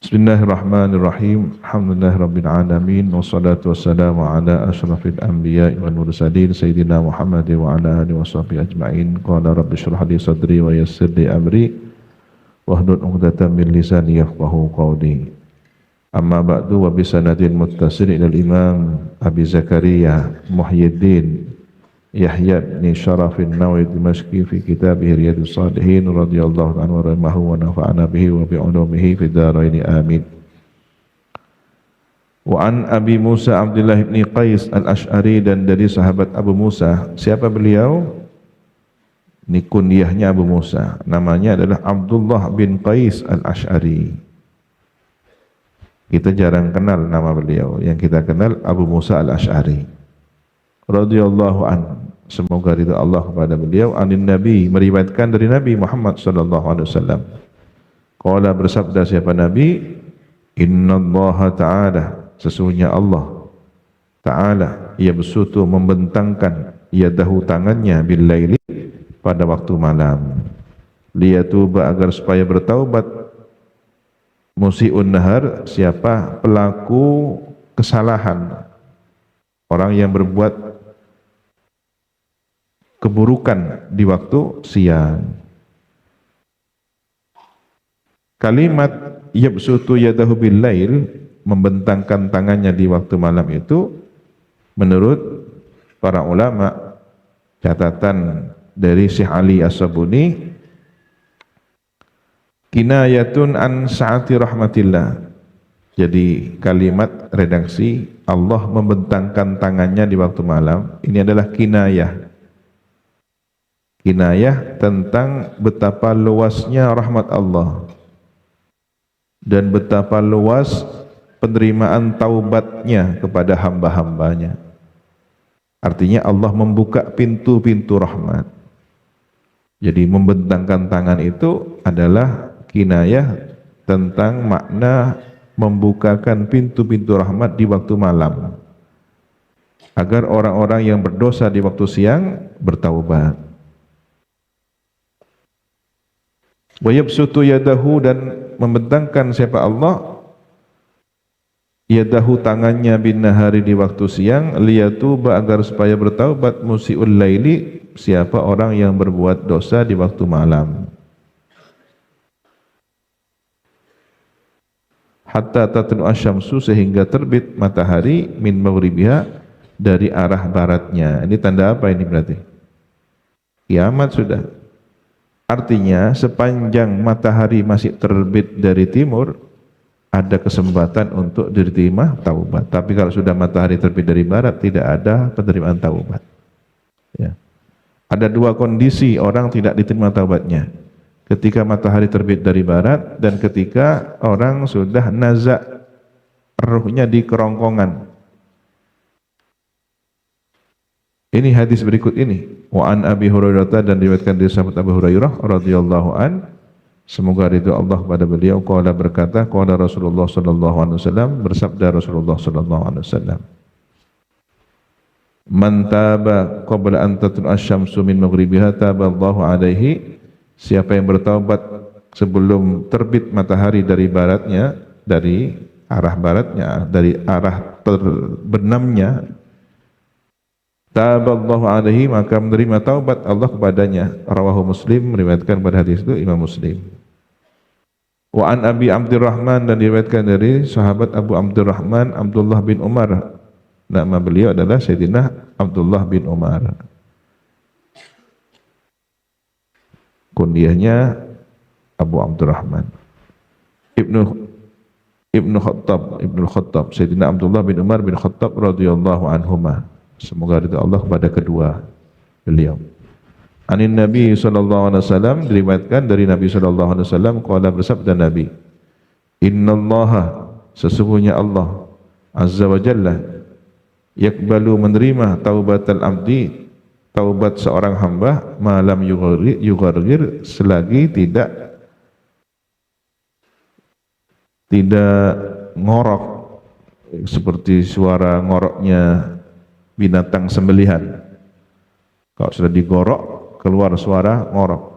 Bismillahirrahmanirrahim. Alhamdulillahirabbil alamin wassalatu wassalamu ala asyrafil anbiya'i wal mursalin sayyidina Muhammad wa ala alihi washabbihi ajma'in. Qala rabbi shrah li sadri wa yassir li amri wahlul 'uqdatam min lisani yafqahu qawli. Amma ba'du wa bi sanadin muttasil ila al-imam Abi Zakaria Muhyiddin Yahya bin Sharafin Nawawi Dimashqi fi kitabih Riyadhus Shalihin radhiyallahu anhu wa rahimahu wa nafa'ana bihi wa bi ulumihi fid dharain amin. Wa an Abi Musa Abdullah bin Qais Al-Asy'ari, dan dari sahabat Abu Musa. Siapa beliau? Ini kunyahnya Abu Musa, namanya adalah Abdullah bin Qais Al-Asy'ari. Kita jarang kenal nama beliau, yang kita kenal Abu Musa Al-Asy'ari radhiyallahu anhu. Semoga ridha Allah kepada beliau. Anin Nabi, meriwayatkan dari Nabi Muhammad sallallahu alaihi wasallam. Qala, bersabda siapa Nabi? Innallaha ta'ala, sesungguhnya Allah Ta'ala yabsutu, membentangkan, yadahu, tangannya, bil laili, pada waktu malam, liyatuba, agar supaya bertaubat, musi'un nahar, siapa pelaku kesalahan, orang yang berbuat keburukan di waktu siang. Kalimat yabsutu yadahu bil lail, membentangkan tangannya di waktu malam itu, menurut para ulama, catatan dari Syekh Ali As-Sabuni, kinayatun an sa'ati rahmatillah. Jadi kalimat redaksi Allah membentangkan tangannya di waktu malam, ini adalah kinayah tentang betapa luasnya rahmat Allah dan betapa luas penerimaan taubatnya kepada hamba-hambanya. Artinya Allah membuka pintu-pintu rahmat. Jadi membentangkan tangan itu adalah kinayah tentang makna membukakan pintu-pintu rahmat di waktu malam, agar orang-orang yang berdosa di waktu siang bertaubat. Wa yabsutu yadahu, dan membentangkan siapa Allah, yadahu, tangannya, bin nahari, di waktu siang, liyatuba, agar supaya bertaubat, musi'ul laili, siapa orang yang berbuat dosa di waktu malam. Hatta tatlu asyamsu, sehingga terbit matahari, min maghribiha, dari arah baratnya. Ini tanda apa ini berarti? Kiamat sudah. Artinya sepanjang matahari masih terbit dari timur, ada kesempatan untuk diterima taubat. Tapi kalau sudah matahari terbit dari barat, tidak ada penerimaan taubat. Ya. Ada dua kondisi orang tidak diterima taubatnya: ketika matahari terbit dari barat, dan ketika orang sudah nazak, ruhnya di kerongkongan. Ini hadis berikut ini. Wa an Abi Hurairah, dan diriwayatkan dari sahabat Abu Hurairah radhiyallahu an, semoga ridha Allah pada beliau, qala, berkata, qala Rasulullah sallallahu alaihi wasallam, bersabda Rasulullah sallallahu alaihi wasallam, man taba qabla an tatlu asy-syamsu min maghribiha taballahu alaihi, siapa yang bertaubat sebelum terbit matahari dari baratnya, dari arah baratnya, dari arah terbenamnya, taballahu alaihi, maka menerima taubat Allah kepadanya. Rawahu Muslim, meriwayatkan pada hadis itu Imam Muslim. Wa an Abi Abdurrahman, dan diriwayatkan dari sahabat Abu Abdurrahman, Abdullah bin Umar. Nama beliau adalah Sayyidina Abdullah bin Umar. Kunyahnya Abu Abdurrahman. Ibnu Khattab, Sayyidina Abdullah bin Umar bin Khattab radhiyallahu anhuma. Semoga ridha Allah kepada kedua beliau. Anin Nabi sallallahu alaihi wasallam, diriwayatkan dari Nabi sallallahu alaihi wasallam, qala, bersabda Nabi, innallaha, sesungguhnya Allah azza wa jalla, yakbalu, menerima, taubatal abdi, taubat seorang hamba, malam yughargir, selagi tidak ngorok, seperti suara ngoroknya binatang sembelihan. Kalau sudah digorok, keluar suara ngorok.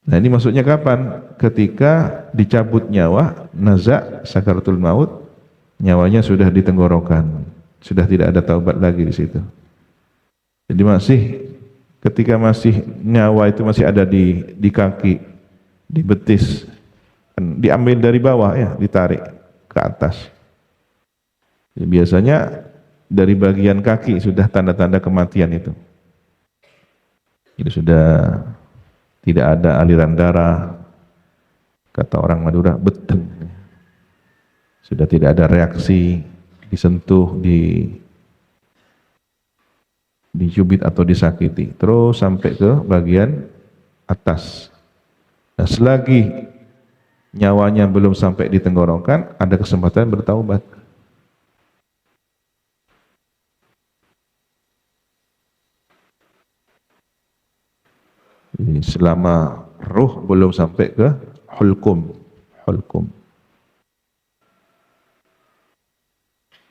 Nah, ini maksudnya kapan? Ketika dicabut nyawa naza' sakaratul maut, nyawanya sudah di tenggorokan, sudah tidak ada taubat lagi di situ. Jadi masih ketika masih nyawa itu masih ada di kaki, di betis, diambil dari bawah ya, ditarik ke atas. Jadi biasanya dari bagian kaki sudah tanda-tanda kematian itu. Itu sudah tidak ada aliran darah, kata orang Madura beteng. Sudah tidak ada reaksi, disentuh, dicubit atau disakiti, terus sampai ke bagian atas. Nah, selagi nyawanya belum sampai di tenggorokan, ada kesempatan bertaubat. Jadi, selama ruh belum sampai ke hulkum,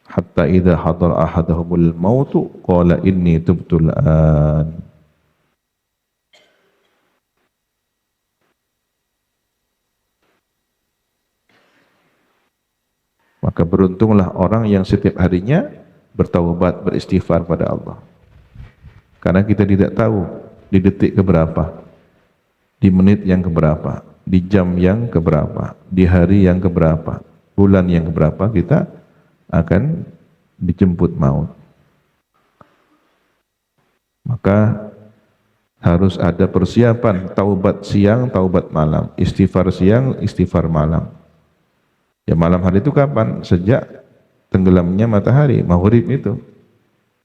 hatta idza hadara ahadahumul mautu qala inni tubtul an. Maka beruntunglah orang yang setiap harinya bertaubat, beristighfar pada Allah. Karena kita tidak tahu di detik keberapa, di menit yang keberapa, di jam yang keberapa, di hari yang keberapa, bulan yang keberapa kita akan dijemput maut. Maka harus ada persiapan taubat siang, taubat malam, istighfar siang, istighfar malam. Ya malam hari itu kapan? Sejak tenggelamnya matahari, maghrib itu.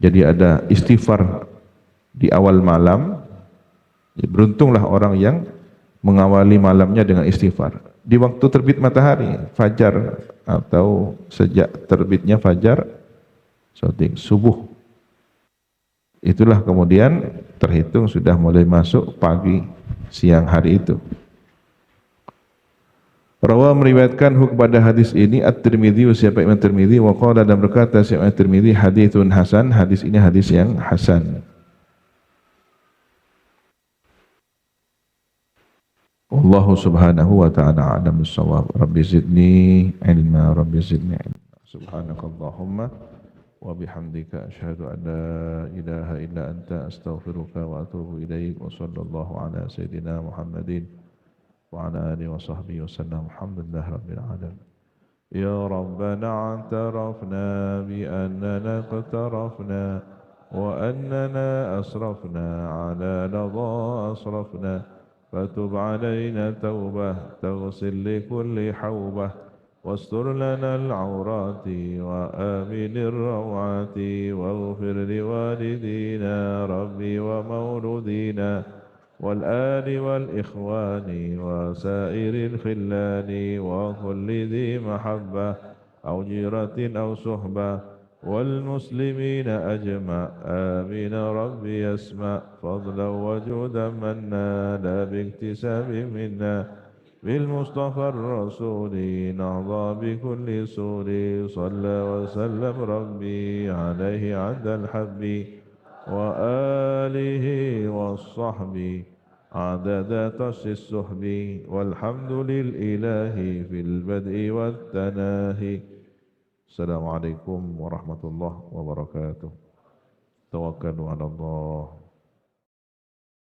Jadi ada istighfar di awal malam. Ya, beruntunglah orang yang mengawali malamnya dengan istighfar. Di waktu terbit matahari, fajar atau sejak terbitnya fajar, subuh. Itulah kemudian terhitung sudah mulai masuk pagi, siang hari itu. Rawa meriwayatkan kepada hadis ini At-Tirmidzi, siapa Imam Tirmidzi, wa qala, dan berkata siapa Imam Tirmidzi, haditsun hasan, hadis ini hadis yang hasan. Wallahu subhanahu wa ta'ala a'lam bis-shawab. Rabbi zidni ilma, Rabbi zidni ilma. Subhanakallahumma wa bihamdika asyhadu an la ilaha illa anta astaghfiruka wa atubu ilaik. Wa sallallahu ala sayyidina Muhammadin wa ala alihi wa sahbihi wa sallam. Alhamdulillah rabbil alamin. Ya Rabbana a'tarafna bi annana qtarafna wa annana asrafna ala ladha asrafna فتب علينا توبة تغسل لكل حوبة واستر لنا العورات وآمن الروعات واغفر لوالدينا ربي ومولودينا والآل والإخوان وسائر الخلان وكل ذي محبة أو جيرة أو صحبة والمسلمين أجمع آمين ربي يسمع فضلا وجودا منا لا باكتساب منا بالمصطفى الرسول نهضى بكل سور صلى وسلم ربي عليه عند الحب وآله والصحب عدد طش السحب والحمد للإله في البدء والتناهي. Assalamualaikum warahmatullahi wabarakatuh. Tawakkalu 'ala Allah.